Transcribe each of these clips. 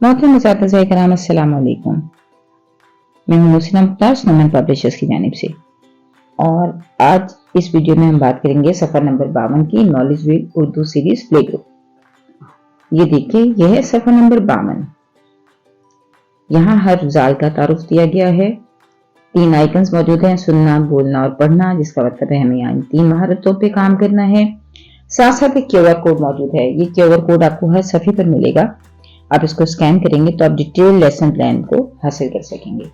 मोहतरम असातिज़ा इकराम अस्सलाम वालेकुम। मैं हूं मुहसिना मुख्तार स्नोमैन पब्लिशर्स की जानिब से, और आज इस वीडियो में हम बात करेंगे सफ़र नंबर 52 की knowledge wheel Urdu series play group. ये देखिए, यह है सफ़र नंबर 52। यहाँ हर जाल का तारुफ दिया गया है। 3 आइकन्स मौजूद हैं, सुनना, बोलना और पढ़ना, जिसका मतलब है हमें यहाँ 3 महारतों पे काम करना है। साथ साथ एक QR कोड मौजूद है। ये QR कोड आपको हर सफ़े पर मिलेगा। आप इसको स्कैन करेंगे तो आप डिटेल लेसन प्लान को हासिल कर सकेंगे।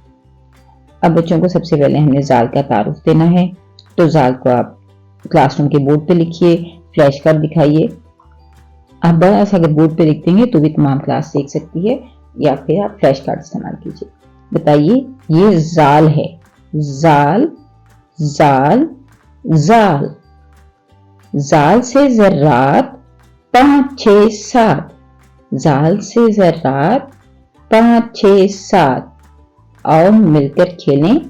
अब बच्चों को सबसे पहले हमने जाल का तारुफ देना है, तो जाल को आप क्लासरूम के बोर्ड पे लिखिए, फ्लैश कार्ड दिखाइए। आप बड़ा सा अगर बोर्ड पे लिख देंगे तो भी तमाम क्लास देख सकती है, या फिर आप फ्लैश कार्ड इस्तेमाल कीजिए। बताइए, ये जाल है। जाल, जाल, जाल। जाल से ज़र्रात 5, 6, 7। जाल से ज़र्रात 5, 6, 7। आओ मिलकर खेलें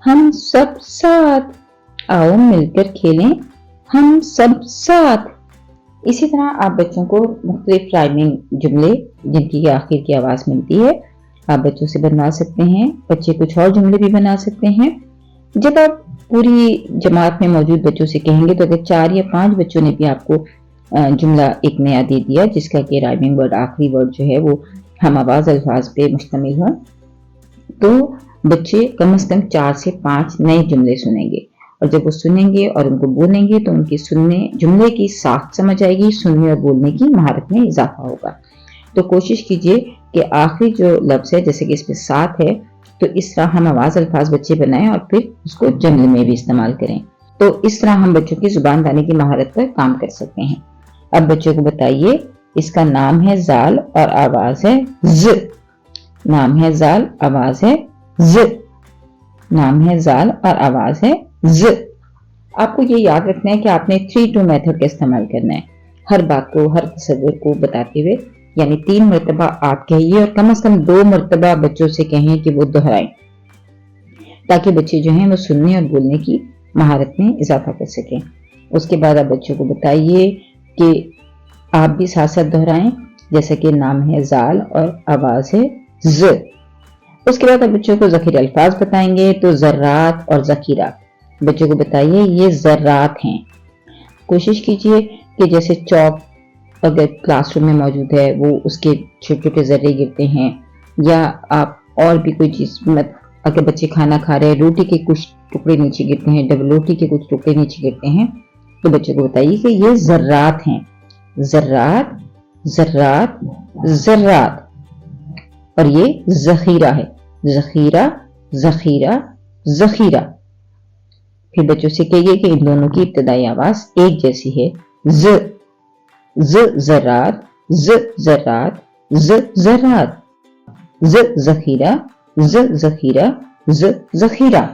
हम सब साथ। आओ मिलकर खेलें हम सब साथ। इसी तरह आप बच्चों को मुख्तलिफ राइमिंग जुमले जिनकी आखिर की आवाज़ मिलती है आप बच्चों से बनवा सकते हैं। बच्चे कुछ और जुमले भी बना सकते हैं। जब आप पूरी जमात में मौजूद बच्चों से कहेंगे तो अगर 4 या 5 बच्चों ने भी आपको जुमला एक नया दे दिया जिसका कि राइमिंग वर्ड, आखिरी वर्ड जो है वो हम आवाज़ अल्फाज पे मुश्तमिल हो, तो बच्चे कम से कम 4 से 5 नए जुमले सुनेंगे। और जब वो सुनेंगे और उनको बोलेंगे तो उनकी सुनने जुमले की साख्त समझ आएगी, सुनने और बोलने की महारत में इजाफा होगा। तो कोशिश कीजिए कि आखिरी जो लफ्ज़ है, जैसे कि इसमें 7 है, तो इस तरह हम आवाज़ अल्फाज बच्चे बनाएं और फिर उसको जुमले में भी इस्तेमाल करें। तो इस तरह हम बच्चों की जुबान दानी की महारत पर काम कर सकते हैं। अब बच्चों को बताइए, इसका नाम है जाल और आवाज है ज। नाम है जाल, आवाज है ज। नाम है जाल और आवाज है ज। आपको ये याद रखना है कि आपने 3-2 मेथड का इस्तेमाल करना है। हर बात को, हर तस्वीर को बताते हुए, यानी 3 मरतबा आप कहिए और कम से कम 2 मरतबा बच्चों से कहें कि वो दोहराएं, ताकि बच्चे जो हैं वो सुनने और बोलने की महारत में इजाफा कर सकें। उसके बाद आप बच्चों को बताइए कि आप भी साथ साथ दोहराएं, जैसे कि नाम है जाल और आवाज है ज। उसके बाद आप बच्चों को ज़ख़ीरा अल्फाज बताएंगे, तो ज़र्रात और ज़ख़ीरा। बच्चों को बताइए ये ज़र्रात हैं। कोशिश कीजिए कि जैसे चौक अगर क्लासरूम में मौजूद है वो उसके छोटे छोटे ज़र्रे गिरते हैं, या आप और भी कोई चीज़, अगर बच्चे खाना खा रहे हैं, रोटी के कुछ टुकड़े नीचे गिरते हैं, डबल रोटी के कुछ टुकड़े नीचे गिरते हैं, तो बच्चों को बताइए कि ये ज़र्रात हैं। ज़र्रात, ज़र्रात, ज़र्रात। और ये ज़ख़ीरा है। ज़ख़ीरा, ज़ख़ीरा, ज़ख़ीरा। फिर बच्चों से कहिए कि इन दोनों की इब्तिदाई आवाज़ एक जैसी है। ज़, ज़ ज़र्रात, ज़ ज़र्रात, ज़ ज़र्रात, ज़ ज़ख़ीरा, ज़ ज़ख़ीरा, ज़ ज़ख़ीरा।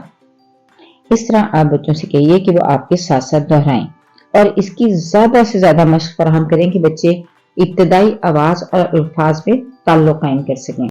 इस तरह आप बच्चों से कहिए कि वो आपके साथ साथ दोहराएं, और इसकी ज्यादा से ज्यादा मशक़ फराहम करें कि बच्चे इब्तिदाई आवाज और अल्फाज में ताल्लुक़ कायम कर सकें।